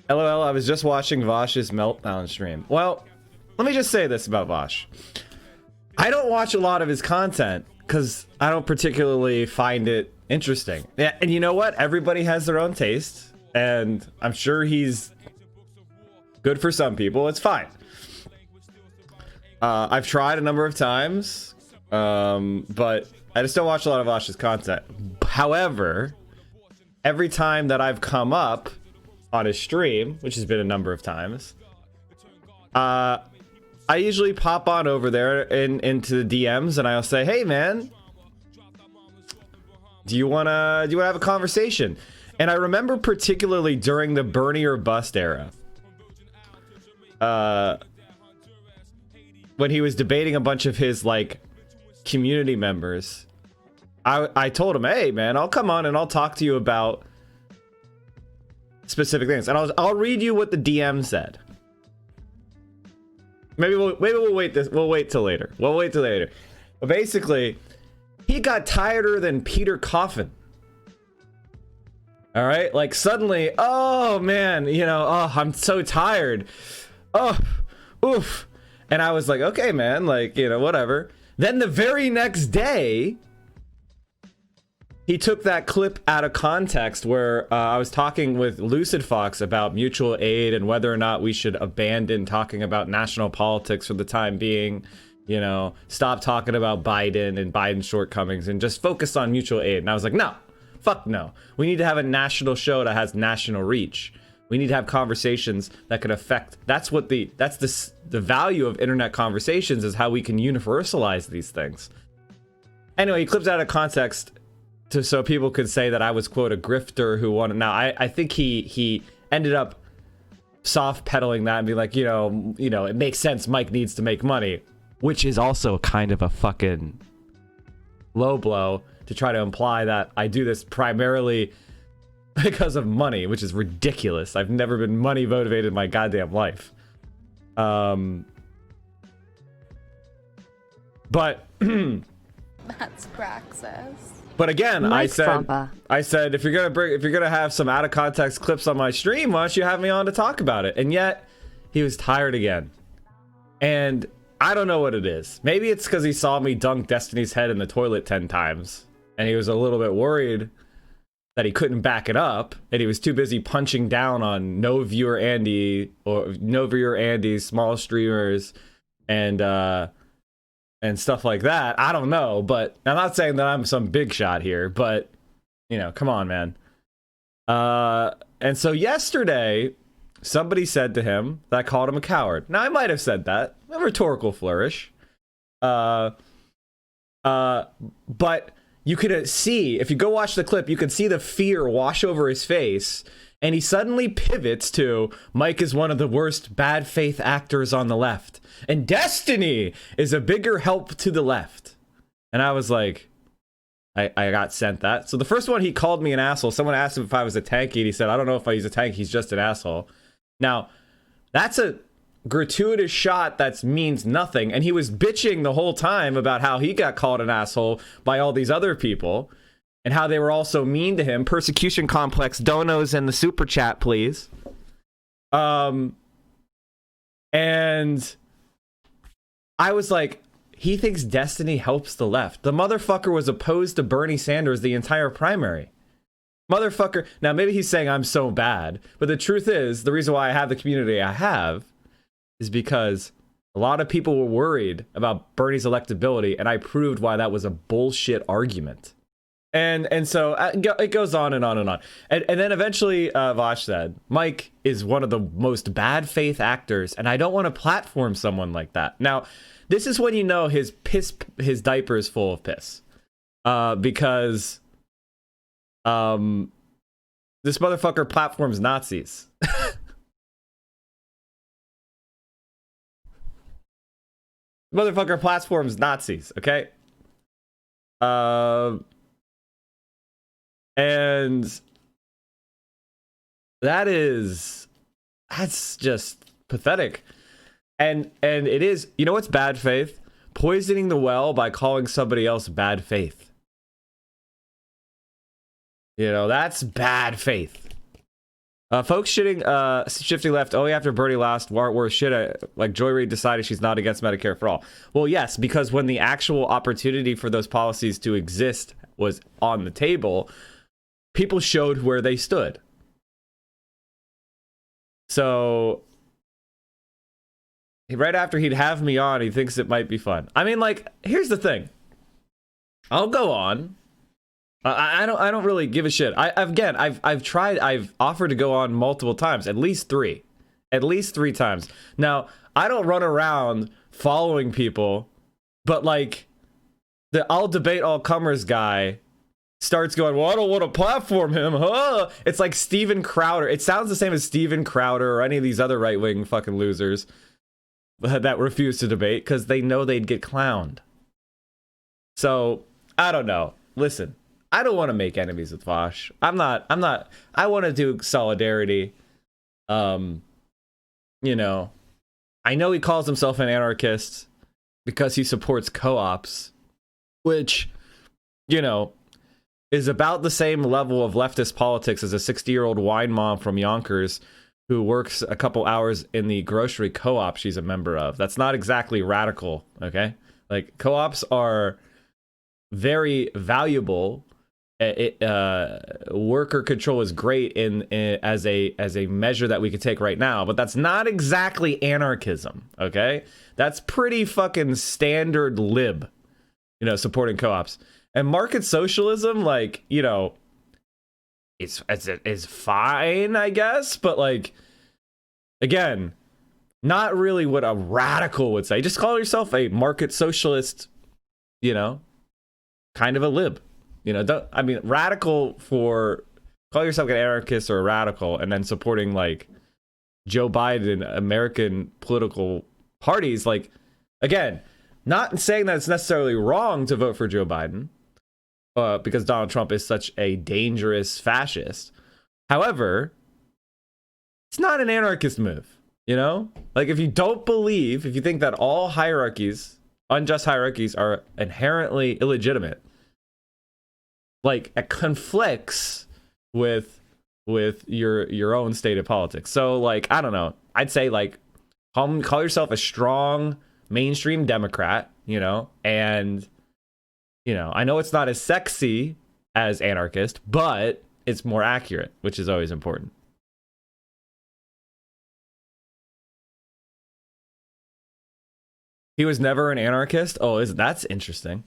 LOL, I was just watching Vaush's Meltdown stream. Well, let me just say this about Vaush. I don't watch a lot of his content because I don't particularly find it interesting. Yeah, and you know what? Everybody has their own taste, and I'm sure he's good for some people. It's fine. I've tried a number of times, but I just don't watch a lot of Vaush's content. However, every time that I've come up on his stream, which has been a number of times, I usually pop on over there into the DMs and I'll say, hey man, do you wanna have a conversation? And I remember particularly during the Bernie or Bust era, when he was debating a bunch of his like community members, I told him, hey man, I'll come on and I'll talk to you about specific things, and I'll read you what the DM said. Maybe we'll wait till later. We'll wait till later. But basically, he got tireder than Peter Coffin. All right, like suddenly, oh man, you know, oh, I'm so tired. Oh, oof. And I was like, okay, man, like, you know, whatever. Then the very next day, he took that clip out of context where I was talking with Lucid Fox about mutual aid and whether or not we should abandon talking about national politics for the time being, you know, stop talking about Biden and Biden's shortcomings and just focus on mutual aid. And I was like, no, fuck no. We need to have a national show that has national reach. We need to have conversations that could affect, that's the value of internet conversations, is how we can universalize these things. Anyway, he clips out of context so people could say that I was, quote, a grifter who wanted. Now, I think he ended up soft pedaling that and be like, you know, it makes sense. Mike needs to make money, which is also kind of a fucking low blow to try to imply that I do this primarily because of money, which is ridiculous. I've never been money motivated in my goddamn life. But that's praxis. But again, I said if you're gonna have some out of context clips on my stream, why don't you have me on to talk about it? And yet he was tired again, and I don't know what it is. Maybe it's because he saw me dunk Destiny's head in the toilet 10 times, and he was a little bit worried that he couldn't back it up, and he was too busy punching down on no viewer Andy or no viewer Andy's small streamers and stuff like that. I don't know, but I'm not saying that I'm some big shot here, but, you know, come on, man. And so yesterday, somebody said to him that I called him a coward. Now, I might have said that. A rhetorical flourish. But you could see, if you go watch the clip, you could see the fear wash over his face, and he suddenly pivots to, Mike is one of the worst bad faith actors on the left, and Destiny is a bigger help to the left. And I was like, I got sent that. So the first one, he called me an asshole. Someone asked him if I was a tanky, and he said, I don't know if he's a tank, he's just an asshole. Now, that's a gratuitous shot that means nothing, and he was bitching the whole time about how he got called an asshole by all these other people and how they were all so mean to him. Persecution complex donos in the super chat, please. And I was like, he thinks Destiny helps the left. The motherfucker was opposed to Bernie Sanders the entire primary. Motherfucker. Now, maybe he's saying I'm so bad, but the truth is, the reason why I have the community I have is because a lot of people were worried about Bernie's electability, and I proved why that was a bullshit argument. And so it goes on and on and on. And then eventually Vaush said, Mike is one of the most bad faith actors, and I don't want to platform someone like that. Now, this is when you know his diaper is full of piss. Because this motherfucker platforms Nazis. Motherfucker platforms Nazis, okay? And that's just pathetic. And it is, you know what's bad faith? Poisoning the well by calling somebody else bad faith. You know, that's bad faith. Folks shifting left only after Bernie lost worse shit. Like Joy Reid decided she's not against Medicare for all. Well, yes, because when the actual opportunity for those policies to exist was on the table, people showed where they stood. So right after he'd have me on, he thinks it might be fun. I mean, like, here's the thing. I'll go on. I don't really give a shit. I've tried. I've offered to go on multiple times, at least three times. Now, I don't run around following people, but like the I'll debate all comers guy starts going, well, I don't want to platform him, huh? It's like Steven Crowder. It sounds the same as Steven Crowder or any of these other right-wing fucking losers that refuse to debate because they know they'd get clowned. So I don't know. Listen. I don't want to make enemies with Vaush. I'm not, I want to do solidarity. You know, I know he calls himself an anarchist because he supports co-ops, which, you know, is about the same level of leftist politics as a 60-year-old wine mom from Yonkers who works a couple hours in the grocery co-op she's a member of. That's not exactly radical, okay? Like, co-ops are very valuable. Worker control is great as a measure that we could take right now, but that's not exactly anarchism, okay? That's pretty fucking standard lib, you know, supporting co-ops. And market socialism, like, you know, it's fine, I guess, but like, again, not really what a radical would say. Just call yourself a market socialist, you know, kind of a lib. You know, radical for call yourself an anarchist or a radical and then supporting like Joe Biden, American political parties. Like, again, not saying that it's necessarily wrong to vote for Joe Biden because Donald Trump is such a dangerous fascist. However, it's not an anarchist move, you know? Like, if you think that all hierarchies, unjust hierarchies, are inherently illegitimate, like, it conflicts with your own state of politics. So, like, I don't know. I'd say, like, call yourself a strong mainstream Democrat, you know, and, you know, I know it's not as sexy as anarchist, but it's more accurate, which is always important. He was never an anarchist? Oh, that's interesting.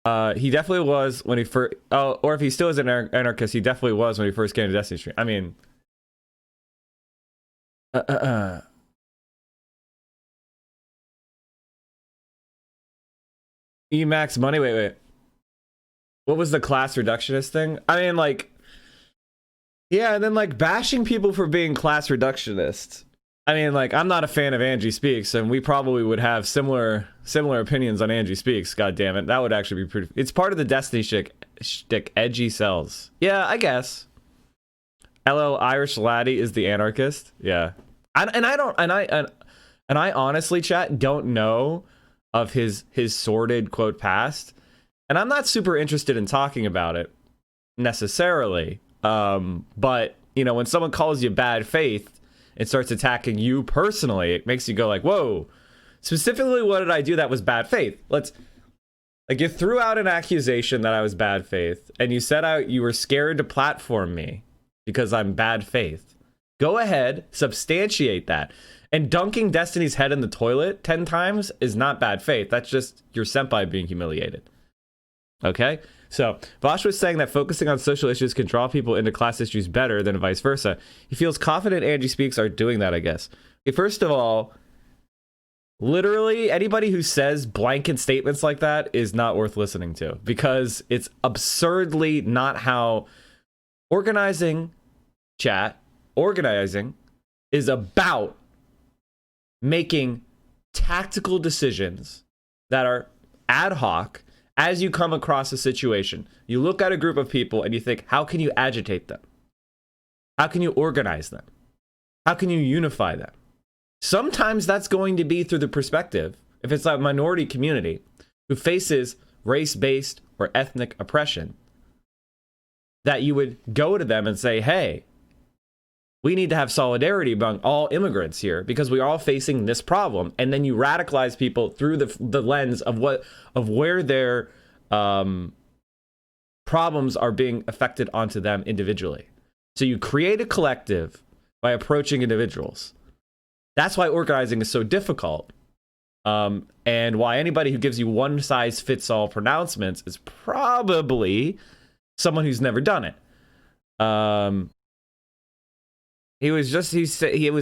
He definitely was when he first, or if he still is an anarchist, he definitely was when he first came to Destiny Stream. I mean, Emax money. Wait. What was the class reductionist thing? I mean, like, yeah, and then like bashing people for being class reductionist. I mean, like, I'm not a fan of Angie Speaks, and we probably would have similar opinions on Angie Speaks. God damn it, that would actually be pretty. It's part of the Destiny shtick. Edgy sells. Yeah, I guess. LL Irish Laddie is the anarchist. Yeah, and I honestly, chat, don't know of his sordid quote past, and I'm not super interested in talking about it necessarily. But you know, when someone calls you bad faith, it starts attacking you personally, it makes you go like, whoa, specifically, what did I do that was bad faith? You threw out an accusation that I was bad faith, and you said you were scared to platform me because I'm bad faith. Go ahead, substantiate that. And dunking Destiny's head in the toilet 10 times is not bad faith. That's just your senpai being humiliated. Okay? So, Vaush was saying that focusing on social issues can draw people into class issues better than vice versa. He feels confident Angie Speaks are doing that, I guess. Okay, first of all, literally, anybody who says blanket statements like that is not worth listening to, because it's absurdly not how organizing is about making tactical decisions that are ad hoc. As you come across a situation, you look at a group of people and you think, how can you agitate them? How can you organize them? How can you unify them? Sometimes that's going to be through the perspective, if it's a minority community who faces race-based or ethnic oppression, that you would go to them and say, hey, we need to have solidarity among all immigrants here because we are all facing this problem. And then you radicalize people through the lens of where their problems are being affected onto them individually. So you create a collective by approaching individuals. That's why organizing is so difficult. And why anybody who gives you one size fits all pronouncements is probably someone who's never done it. He was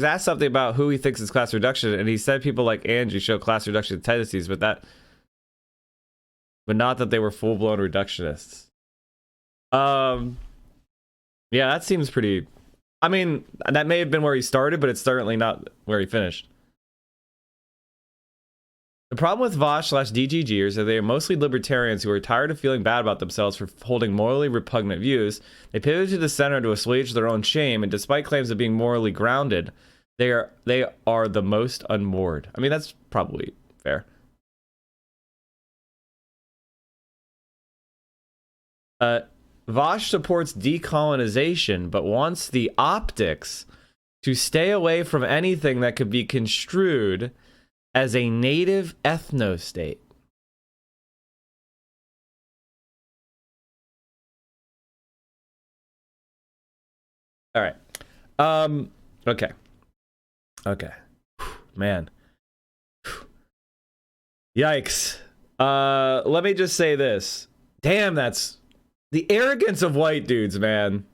asked something about who he thinks is class reduction, and he said people like Angie show class reduction tendencies, but not that they were full-blown reductionists. Yeah, that seems pretty. I mean, that may have been where he started, but it's certainly not where he finished. The problem with Vaush/DGGers is that they are mostly libertarians who are tired of feeling bad about themselves for holding morally repugnant views. They pivot to the center to assuage their own shame, and despite claims of being morally grounded, they are the most unmoored. I mean, that's probably fair. Vaush supports decolonization, but wants the optics to stay away from anything that could be construed as a native ethno-state. All right. Okay. Okay. Man. Yikes. Let me just say this. Damn, that's the arrogance of white dudes, man.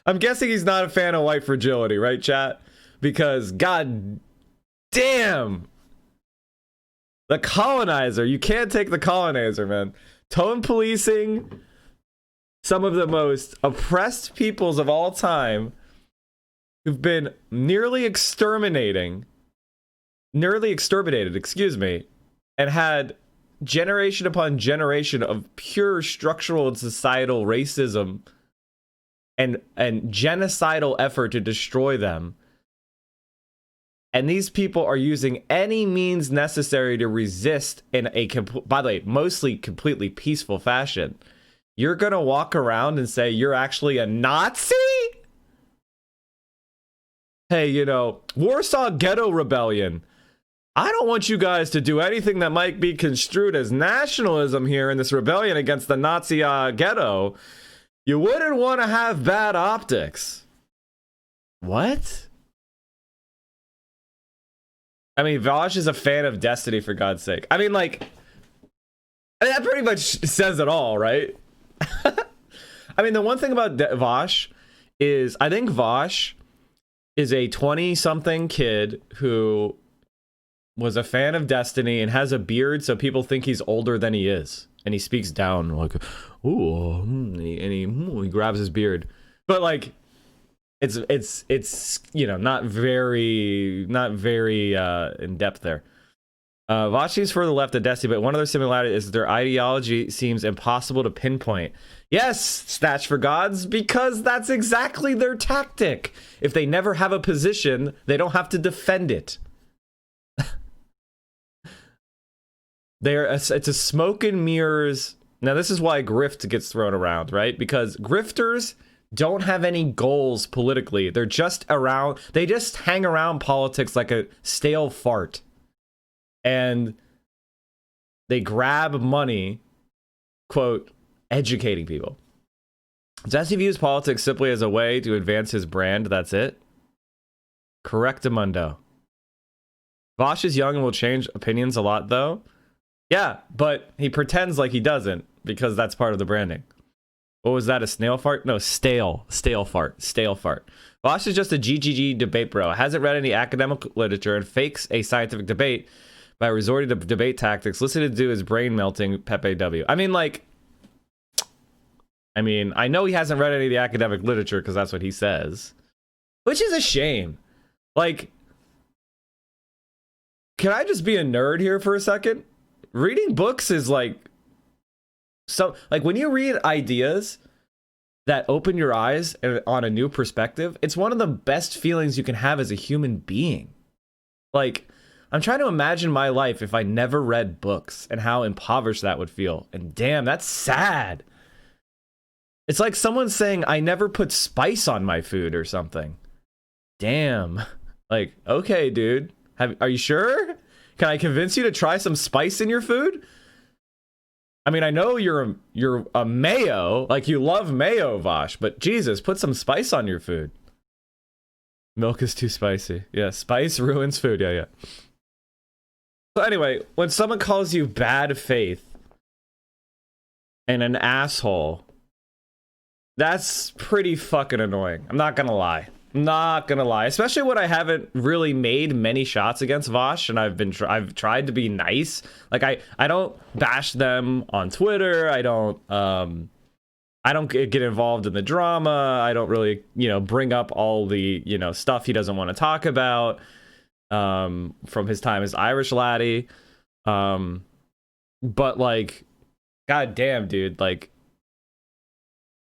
I'm guessing he's not a fan of white fragility, right, chat? Because, god damn, the colonizer. You can't take the colonizer, man. Tone policing some of the most oppressed peoples of all time who've been nearly exterminated, excuse me, and had generation upon generation of pure structural and societal racism and genocidal effort to destroy them. And these people are using any means necessary to resist in a, by the way, mostly completely peaceful fashion. You're going to walk around and say you're actually a Nazi? Hey, you know, Warsaw Ghetto Rebellion. I don't want you guys to do anything that might be construed as nationalism here in this rebellion against the Nazi ghetto. You wouldn't want to have bad optics. What? I mean, Vaush is a fan of Destiny, for God's sake. I mean, like, that pretty much says it all, right? I mean, the one thing about Vaush is I think Vaush is a 20-something kid who was a fan of Destiny and has a beard, so people think he's older than he is. And he speaks down like, ooh, and he grabs his beard. But, like, it's you know, not very in depth there. Vaush is for the left of Destiny, but one of their similarities is their ideology seems impossible to pinpoint. Yes, Snatch for Gods, because that's exactly their tactic. If they never have a position, they don't have to defend it. It's a smoke and mirrors. Now, this is why grift gets thrown around, right? Because grifters don't have any goals politically. They're just around. They just hang around politics like a stale fart. And they grab money, quote, educating people. Jesse views politics simply as a way to advance his brand. That's it. Correctamundo. Vaush is young and will change opinions a lot, though. Yeah, but he pretends like he doesn't because that's part of the branding. What was that, a snail fart? No, stale fart. Vaush is just a GGG debate bro. Hasn't read any academic literature and fakes a scientific debate by resorting to debate tactics. Listen to do his brain melting Pepe W. I mean, I know he hasn't read any of the academic literature because that's what he says, which is a shame. Like, can I just be a nerd here for a second? Reading books is like, so like when you read ideas that open your eyes on a new perspective, it's one of the best feelings you can have as a human being. Like, I'm trying to imagine my life if I never read books and how impoverished that would feel. And damn, that's sad. It's like someone saying, I never put spice on my food or something. Damn. Like, okay, dude. Are you sure? Can I convince you to try some spice in your food? I mean, I know you're a mayo, like you love mayo, Vaush, but Jesus, put some spice on your food. Milk is too spicy. Yeah, spice ruins food. Yeah. So anyway, when someone calls you bad faith and an asshole, that's pretty fucking annoying. I'm not gonna lie. Not gonna lie, especially when I haven't really made many shots against Vaush, and I've tried to be nice. Like I don't bash them on Twitter. I don't get involved in the drama. I don't really, bring up all the, stuff he doesn't want to talk about from his time as Irish laddie. But like, god damn, dude, like,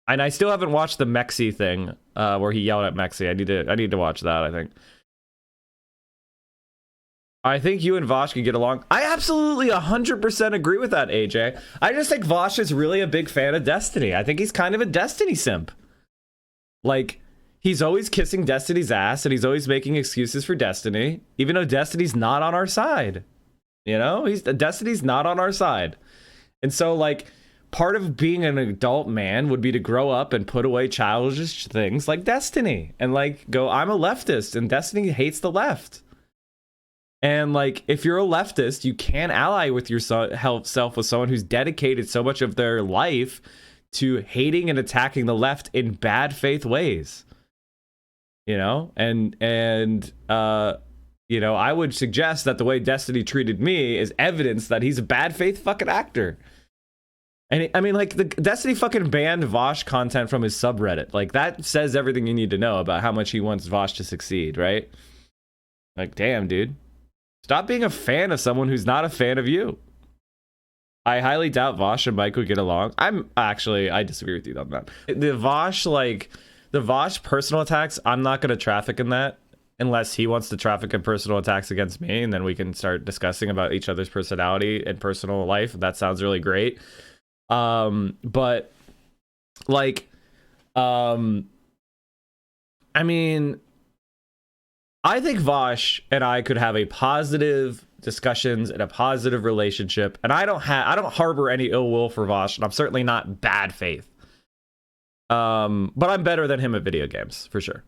and I still haven't watched the Mexi thing where he yelled at Mexi. I need to watch that, I think you and Vaush could get along. I absolutely 100% agree with that, AJ. I just think Vaush is really a big fan of Destiny. I think he's kind of a Destiny simp. Like, he's always kissing Destiny's ass, and he's always making excuses for Destiny, even though Destiny's not on our side. Destiny's not on our side. And so, like, part of being an adult man would be to grow up and put away childish things like Destiny and like go, I'm a leftist and Destiny hates the left. And like, if you're a leftist, you can't ally with yourself with someone who's dedicated so much of their life to hating and attacking the left in bad faith ways. I would suggest that the way Destiny treated me is evidence that he's a bad faith fucking actor. And I mean, like, the Destiny fucking banned Vaush content from his subreddit. Like, that says everything you need to know about how much he wants Vaush to succeed, right? Like, damn, dude. Stop being a fan of someone who's not a fan of you. I highly doubt Vaush and Mike would get along. I disagree with you on that. The Vaush personal attacks, I'm not going to traffic in that unless he wants to traffic in personal attacks against me, and then we can start discussing about each other's personality and personal life. That sounds really great. But like, I mean, I think Vaush and I could have a positive discussions and a positive relationship, and I don't harbor any ill will for Vaush, and I'm certainly not bad faith. But I'm better than him at video games for sure.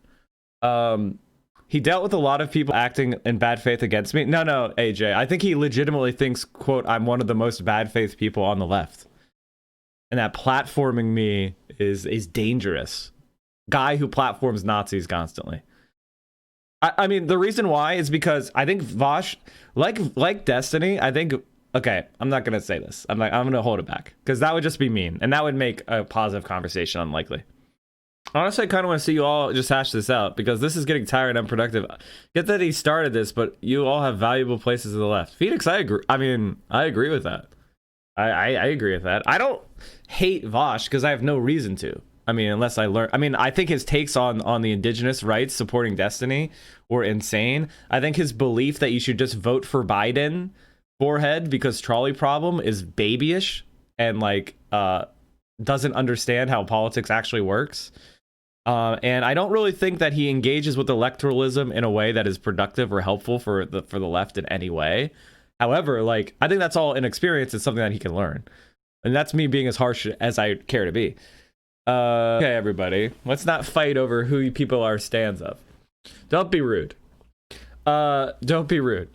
He dealt with a lot of people acting in bad faith against me. No, AJ, I think he legitimately thinks, quote, I'm one of the most bad faith people on the left. And that platforming me is dangerous. Guy who platforms Nazis constantly. I mean, the reason why is because I think Vaush, like Destiny, I think, okay, I'm not going to say this. I'm going to hold it back because that would just be mean. And that would make a positive conversation unlikely. Honestly, I kind of want to see you all just hash this out because this is getting tired and unproductive. Get that he started this, but you all have valuable places to the left. Phoenix, I agree. I mean, I agree with that. I agree with that. I don't hate Vaush because I have no reason to. I mean, unless I learn. I mean, I think his takes on the indigenous rights supporting Destiny were insane. I think his belief that you should just vote for Biden forehead because trolley problem is babyish and like doesn't understand how politics actually works. And I don't really think that he engages with electoralism in a way that is productive or helpful for the left in any way. However, like, I think that's all inexperience. It's something that he can learn. And that's me being as harsh as I care to be. Okay, everybody. Let's not fight over who people are stands of. Don't be rude. Don't be rude.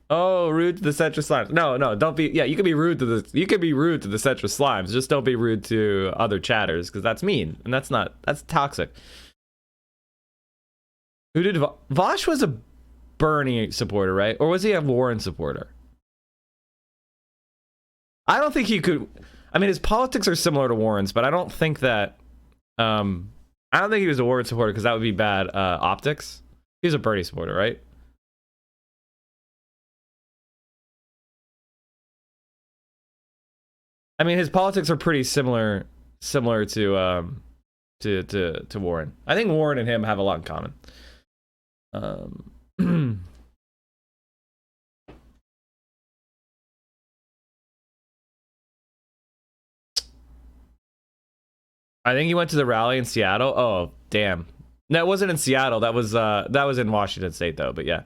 Oh, rude to the centrist slimes. No, don't be. Yeah, you can be rude to the centrist slimes. Just don't be rude to other chatters because that's mean and that's toxic. Who did Vaush was a Bernie supporter, right? Or was he a Warren supporter? I don't think he could. I mean, his politics are similar to Warren's, but I don't think that. I don't think he was a Warren supporter because that would be bad optics. He was a Bernie supporter, right? I mean, his politics are pretty similar to Warren. I think Warren and him have a lot in common. I think he went to the rally in Seattle. Oh, damn. No, it wasn't in Seattle. That was in Washington State, though. But yeah.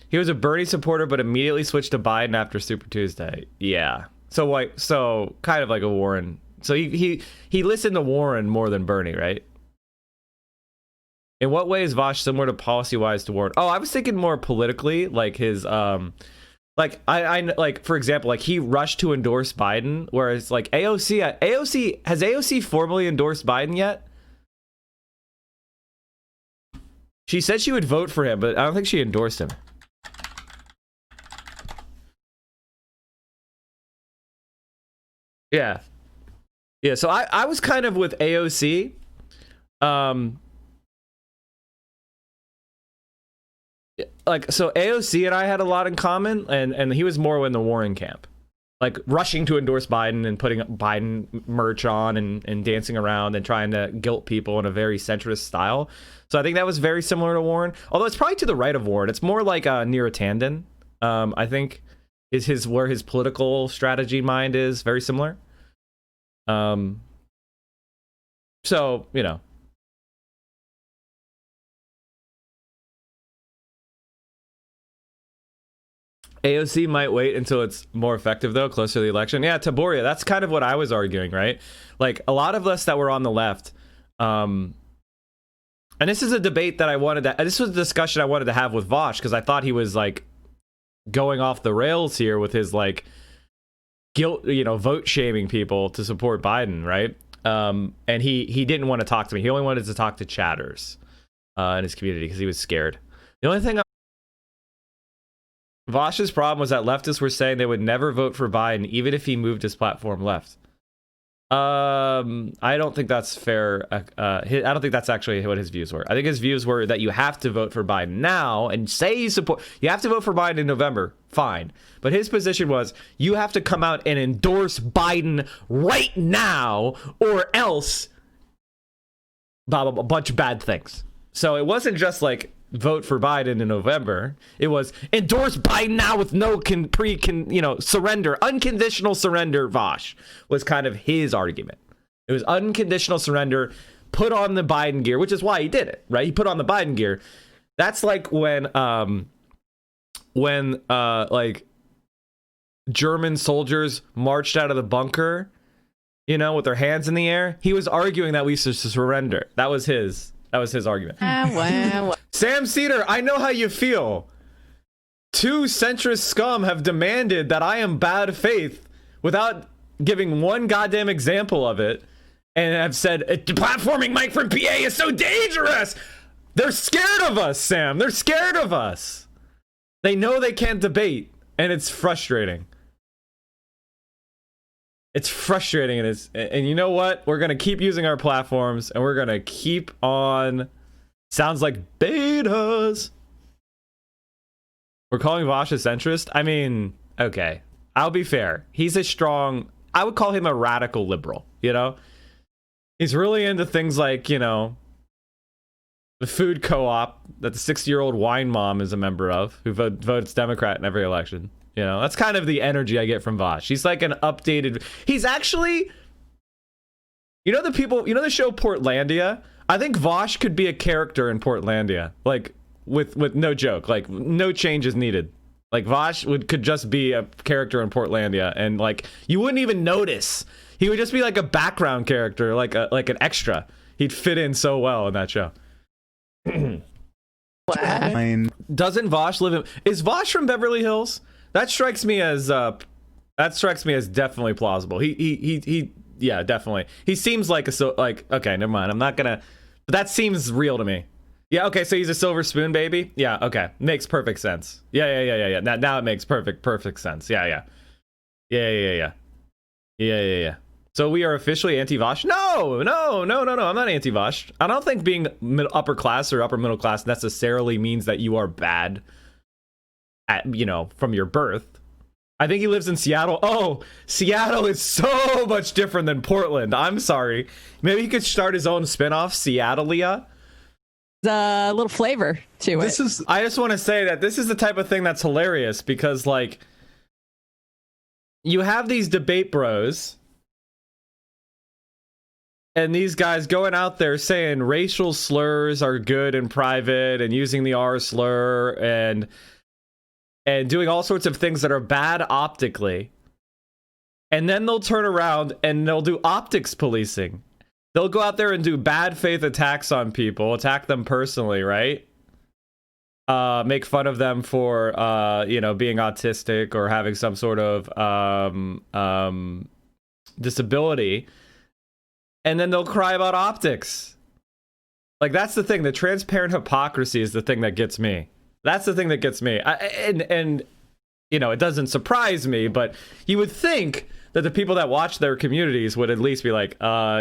He was a Bernie supporter, but immediately switched to Biden after Super Tuesday. Yeah. So kind of like a Warren. So he listened to Warren more than Bernie, right? In what way is Vaush similar to policy-wise to Warren? Oh, I was thinking more politically, like his like I like, for example, like he rushed to endorse Biden, whereas like AOC has AOC formally endorsed Biden yet? She said she would vote for him, but I don't think she endorsed him. Yeah. Yeah, so I was kind of with AOC. Like, so AOC and I had a lot in common, and he was more in the Warren camp. Like, rushing to endorse Biden and putting Biden merch on and dancing around and trying to guilt people in a very centrist style. So I think that was very similar to Warren. Although it's probably to the right of Warren. It's more like Neera Tanden, I think, is where his political strategy mind is very similar. So, you know. AOC might wait until it's more effective, though, closer to the election. Yeah, Taboria, that's kind of what I was arguing, right? Like, a lot of us that were on the left, and this is a debate that this was a discussion I wanted to have with Vaush, because I thought he was, like, going off the rails here with his, like, guilt, vote shaming people to support Biden, right? And he didn't want to talk to me. He only wanted to talk to chatters in his community because he was scared. The only thing Vaush's problem was that leftists were saying they would never vote for Biden, even if he moved his platform left. I don't think that's fair. I don't think that's actually what his views were. I think his views were that you have to vote for Biden now and say you have to vote for Biden in November. Fine. But his position was you have to come out and endorse Biden right now or else blah, blah, blah, a bunch of bad things. So it wasn't just like vote for Biden in November. It was endorse Biden now with no surrender, unconditional surrender. Vaush was kind of his argument. It was unconditional surrender, put on the Biden gear, which is why he did it, right? He put on the Biden gear. That's like when like German soldiers marched out of the bunker, with their hands in the air. He was arguing that we should surrender. That was his argument. Sam Cedar, I know how you feel. Two centrist scum have demanded that I am bad faith without giving one goddamn example of it, and have said platforming Mike from PA is so dangerous. They're scared of us, Sam. They're scared of us. They know they can't debate, and it's frustrating. It's frustrating, and you know what? We're gonna keep using our platforms, and we're gonna keep on. Sounds like betas. We're calling Vaush a centrist. I mean, okay, I'll be fair. He's I would call him a radical liberal. He's really into things like the food co-op that the 60-year-old wine mom is a member of, who votes Democrat in every election. That's kind of the energy I get from Vaush. He's like an updated. He's actually, the show Portlandia. I think Vaush could be a character in Portlandia, like with no joke, like no changes needed. Like Vaush could just be a character in Portlandia, and like you wouldn't even notice. He would just be like a background character, like an extra. He'd fit in so well in that show. Doesn't Vaush live in? Is Vaush from Beverly Hills? That strikes me as definitely plausible. Yeah, definitely. He seems like okay, never mind. I'm not gonna, but that seems real to me. Yeah, okay, so he's a silver spoon baby? Yeah, okay. Makes perfect sense. Yeah. Now it makes perfect sense. Yeah. So we are officially anti-Vaush? No, I'm not anti-Vaush. I don't think being upper class or upper middle class necessarily means that you are bad from your birth. I think he lives in Seattle. Oh, Seattle is so much different than Portland. I'm sorry. Maybe he could start his own spinoff, Seattleia. A little flavor to it. I just want to say that this is the type of thing that's hilarious because, like, you have these debate bros And these guys going out there saying racial slurs are good in private and using the R slur and doing all sorts of things that are bad optically. And then they'll turn around and they'll do optics policing. They'll go out there and do bad faith attacks on people, attack them personally, right? Make fun of them for, you know, being autistic or having some sort of disability. And then they'll cry about optics. Like, that's the thing. The transparent hypocrisy is the thing that gets me. That's the thing that gets me. And you know, it doesn't surprise me, but you would think that the people that watch their communities would at least be like,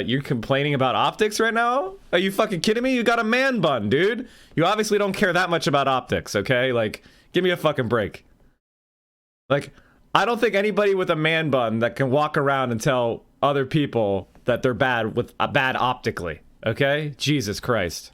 you're complaining about optics right now? Are you fucking kidding me? You got a man bun, dude. You obviously don't care that much about optics, okay? Like, give me a fucking break. Like, I don't think anybody with a man bun that can walk around and tell other people that they're bad optically, okay? Jesus Christ.